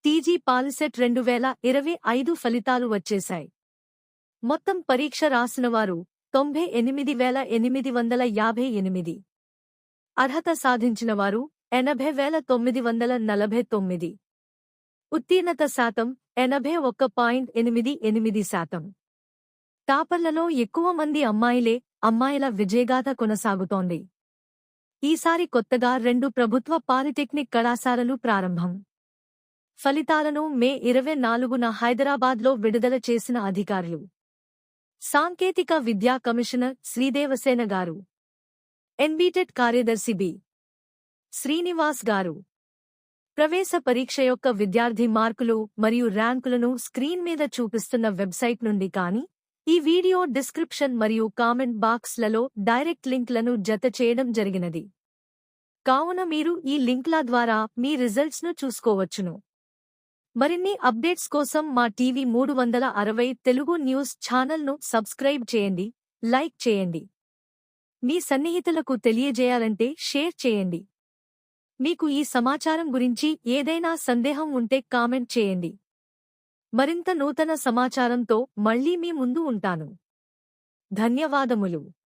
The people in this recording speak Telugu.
టీజీ పాలిసెట్ 2025 ఫలితాలు వచ్చేశాయి. మొత్తం పరీక్ష రాసినవారు 98,858. అర్హత సాధించినవారు 80,949. ఉత్తీర్ణత శాతం 81.88%. టాపర్లలో ఎక్కువ మంది అమ్మాయిల విజయగాథ కొనసాగుతోంది. ఈసారి కొత్తగా 2 ప్రభుత్వ పాలిటెక్నిక్ కళాశాలలు ప్రారంభం. ఫలితాలను మే 24న హైదరాబాద్లో విడుదల చేసిన అధికారులు. సాంకేతిక విద్యా కమిషనర్ శ్రీదేవసేన గారు, ఎన్బీటెట్ కార్యదర్శి బి. శ్రీనివాస్ గారు. ప్రవేశ పరీక్ష యొక్క విద్యార్థి మార్కులు మరియు ర్యాంకులను స్క్రీన్ మీద చూపిస్తున్న వెబ్సైట్ నుండి కానీ, ఈ వీడియో డిస్క్రిప్షన్ మరియు కామెంట్ బాక్స్లలో డైరెక్ట్ లింక్లను జత చేయడం జరిగినది. కావున మీరు ఈ లింక్ల ద్వారా మీ రిజల్ట్స్ను చూసుకోవచ్చును. మరిన్ని అప్డేట్స్ కోసం మా టీవీ 360 తెలుగు న్యూస్ ఛానల్ను సబ్స్క్రైబ్ చేయండి, లైక్ చేయండి. మీ సన్నిహితులకు తెలియజేయాలంటే షేర్ చేయండి. మీకు ఈ సమాచారం గురించి ఏదైనా సందేహం ఉంటే కామెంట్ చేయండి. మరింత నూతన సమాచారంతో మళ్ళీ మీ ముందు ఉంటాను. ధన్యవాదములు.